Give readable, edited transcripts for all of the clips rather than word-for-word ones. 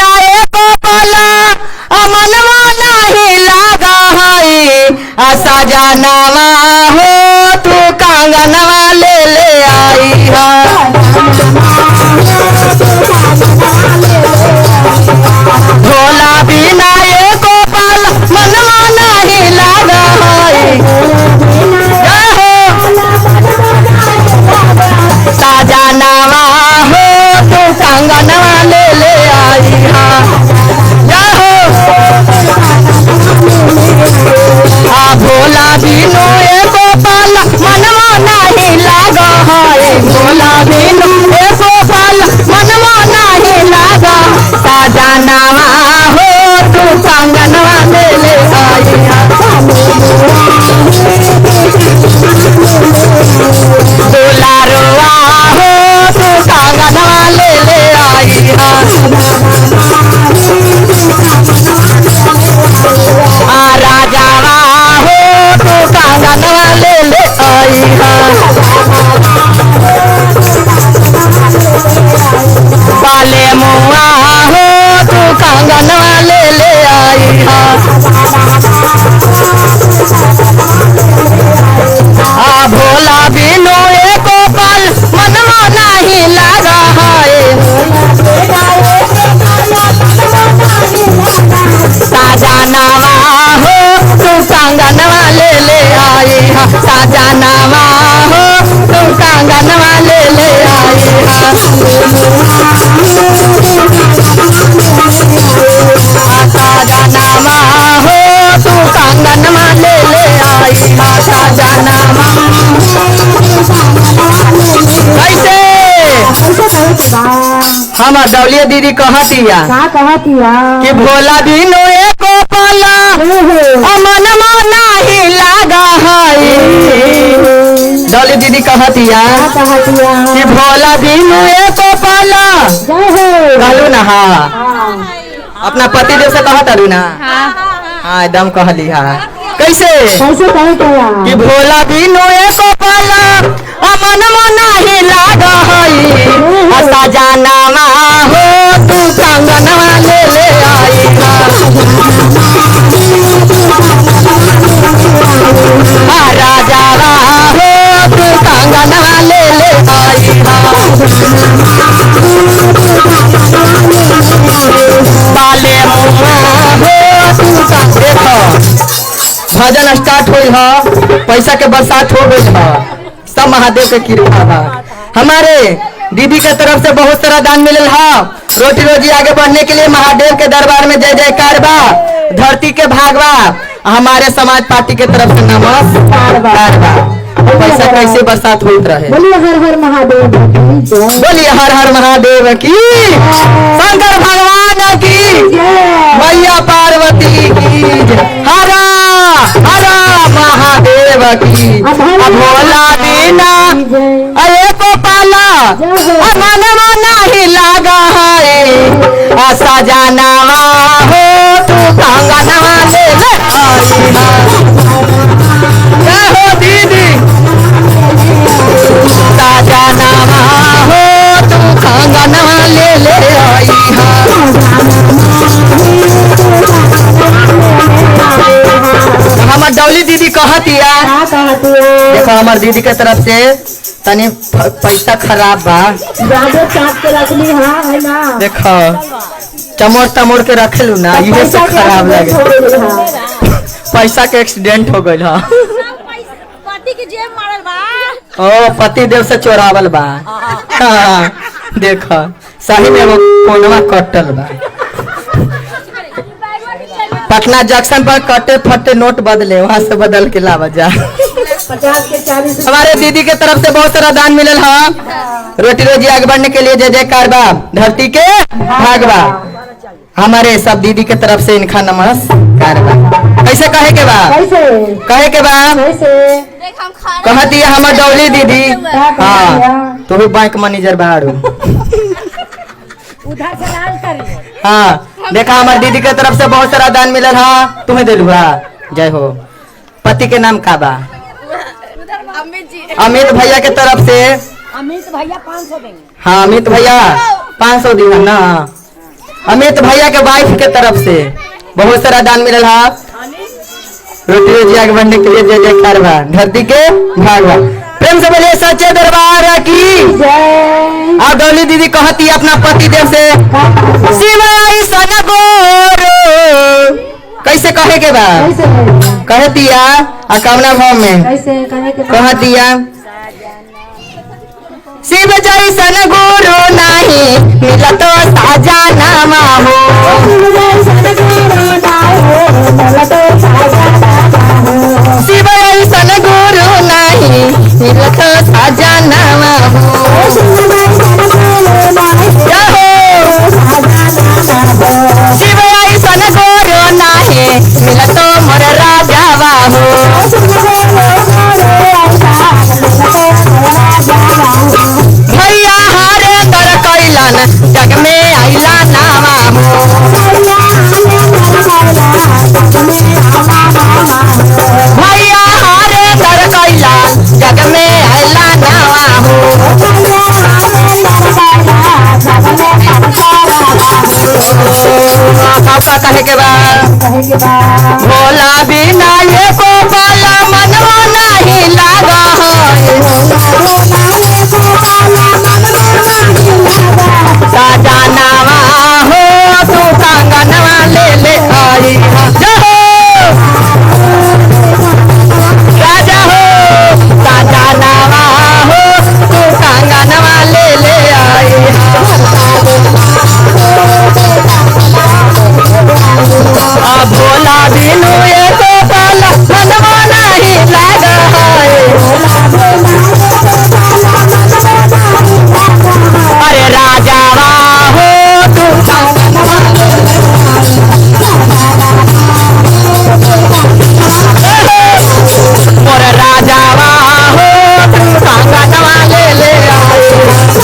बिना एको पल मनवा नहीं लागा है सजनवा हो तू कंगनवा ले ले आई है भोला बिना एको पल मनवा नहीं लागा सजनवा हो तू कंगनवा ले ले आई भोला बिनु एको पल मनवा नहीं लागा है भोला बिनु एको पल मनवा नहीं लागा सजनवा हो तू कंगनवा ले ले आई दुलारुआ हो तू कंगनवा ले ले आई राजावा हो तू कंगनवा ले ले आई बाले मुआ हो तू कंगनवा ले ले आई भोला बिनु एको पल मनवा नहीं लागा है सजनवा हो तू कंगनवा ले ले आई सजनवा हो तू कंगनवा ले ले आई सजनवा हो तू कंगनवा ले ले आई सजनवा हम दौलिया दीदी कहतिया कि भोला बिनु एको पल मनवा नहीं लागा है दौलिया दीदी कहतिया कि भोला बिनु एको पल कहलू ना हाँ अपना पति देव से कहत अरू ना हाँ एकदम कहली हाँ कैसे कि भोला बिनु एको पल मनवा नहीं लागा है सजनवा हो तू कंगनवा ले ले आई राजावा हो तू कंगनवा ले ले आई बाले मुआ हो तू देखो भजन स्टार्ट हुई है पैसा के बरसात हो गई है सब महादेव के कृपा है हमारे दीदी के तरफ से बहुत सारा दान मिलल है रोटी रोजी आगे बढ़ने के लिए महादेव के दरबार में जय जयकार बा धरती के भागवा हमारे समाज पार्टी के तरफ से नमस्कार बा पैसा कैसे बरसात होत रहे बोलिए हर हर महादेव बोलिए हर हर महादेव की शंकर भगवान की मैया पार्वती की हरा हरा महादेव की भोला बिना एको पाला मनवा नहीं लागा है सजनवा हो तू कंगनवा ले ले आई हो दीदी सजनवा हो तू कंगनवा ले ले आई हमार डौली दीदी कहतिया देखो हमार दीदी के तरफ से तनी पैसा खराब बा देखो चमोड़ तमोड़ के रखेलू ना ये से खराब लगे पैसा के एक्सीडेंट हो गइल पति के जेब मारल बा ओ पति देव से चोरावल बा हाँ, देखो सही में वो कोनवा कटल बा पटना जंक्शन पर कटे फटे नोट बदले वहाँ से बदल के लावा जा 50 के 40 हमारे दीदी के तरफ से बहुत सारा दान मिलल है रोटी रोजी आगे बढ़ने के लिए जय जयकार बा धरती के भागवा हमारे सब दीदी के तरफ से इनका नमस्कार बा कैसे कहे के बा कहे के बा कहती है हमार डौली दीदी हाँ तो भी बैंक मैनेजर बाड़ू उधर से लाल करिए हाँ देखा हमारे दीदी के तरफ से बहुत सारा दान मिलल है तुम्हें दिलू जय हो पति के नाम का बा अमित भैया के तरफ से अमित भैया 500 देंगे हाँ अमित भैया 500 दी ना अमित भैया के वाइफ के तरफ से बहुत सारा दान मिलल है। रोटी रोजिया के बनने के लिए जय जयकार बा, धरती के भागवा। प्रेम से बोलिए सच्चे दरबार की जय। और डोली दीदी कहती है अपना पति देव से, शिव ऐसन गोरो कैसे कहे के बा, कैसे कहती आ कामना भाव में कैसे कहे के कहती है, शिव जैसन गुरु नहीं मिलत साजना हो, शिव ऐसन गुरु नहीं मिलत साजना हो, शिव ऐसन गुरु नहीं मिलत मोर राजावा हो, भैया हारे दर कैलन जग में आइला नावा हो, भैया हारे दर कैलन जग में आइला नावा हो, पापा कहे के बा भोला बिना ये को बाला मनवा नहीं लागा साजनावा हो तू कंगनवा ले ले आई राजा हो, साजनावा हो तू कंगनवा ले ले आई, भोला बिनु ये को बाला मनवा नहीं लागा अरे राजावा हो तू मोर राजावा हो तू कंगनवा ले ले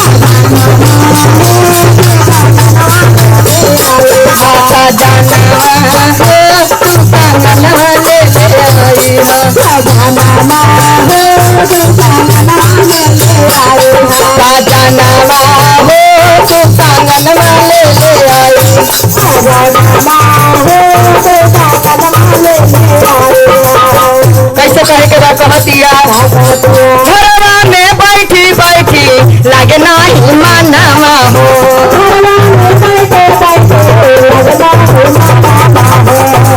कैसे कहे के बाद कहतिया, घरवा में बैठी बैठी लागे नहीं मानवा हो,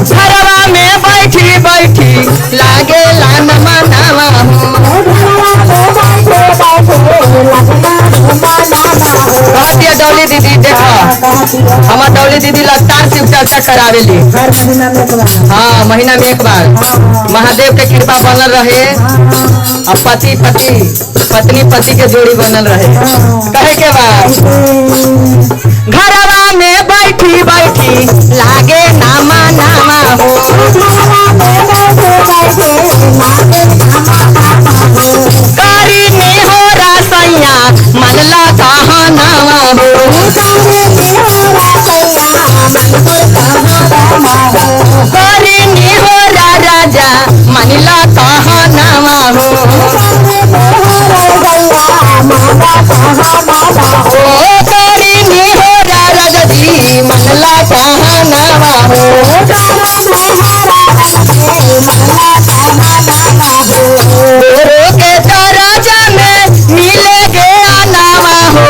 घरवा में बैठी बैठी लागे लान मानवा हो, कहतिया डोली दीदी देखो हमार डोली दीदी लगातार शिव चर्चा करावेली, हाँ महीना में एक बार, महादेव के कृपा बनल रहे और पति पति पत्नी पति के जोड़ी बनल रहे। कहे के बाद घरवा में बैठी बैठी लागे नामा नामा हो, करी में हो रसैया मनला कहा नामा हो, करी में हो राजा मनला कहा नामा हो, ओ करी में हो राजा जी मनला कहा नामा हो, गुरु के दरजा में मिले गया नामा हो,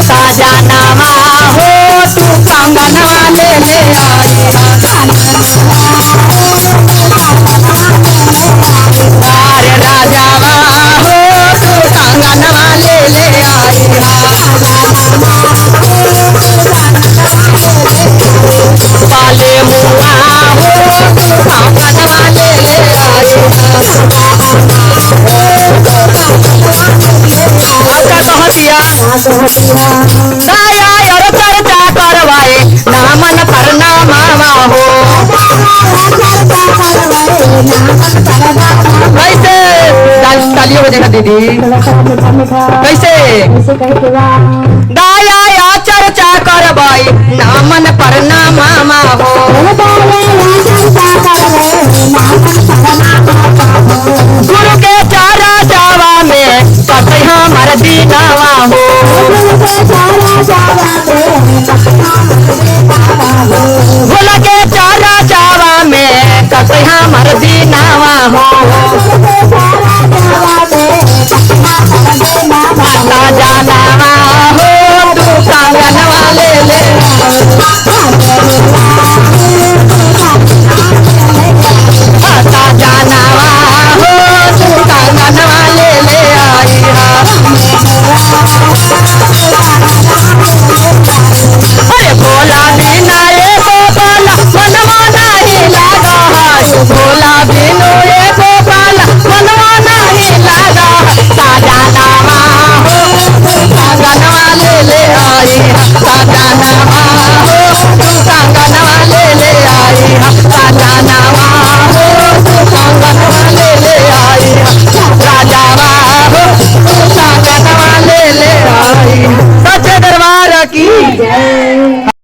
साजनावा हो तू कंगनवा ले ले आई, अरे राजावा हो तू कंगनवा ले ले आई, पाले मुआ हो तू कंगनवा ले ले आई, दया और चर्चा करवाए नामन पर नामा हो, कैसे तालियों बजेगा दीदी, कैसे दया और चर्चा करवाए नामन पर नामा हो, गुरु के चारा जावा में कते हमार दीनावा हो भोला के चारा चावा में कसे हमर दीनावा हो आता जानावा हो तू कंगनवा ले ले आता जानावा हो तू कंगनवा ले ले आई हा अरे भोला बिना ये गोपाला मनवा नहीं लागा हाय भोला बिनु ये गोपाला मनवा नहीं लागा साजनावा हो तू कंगनवा ले ले आई साजनावा हो तू कंगनवा ले ले आई साजनावा हो तू कंगनवा ले ले आई राजावा हो तू कंगनवा ले ले आई सच्चे दरबार की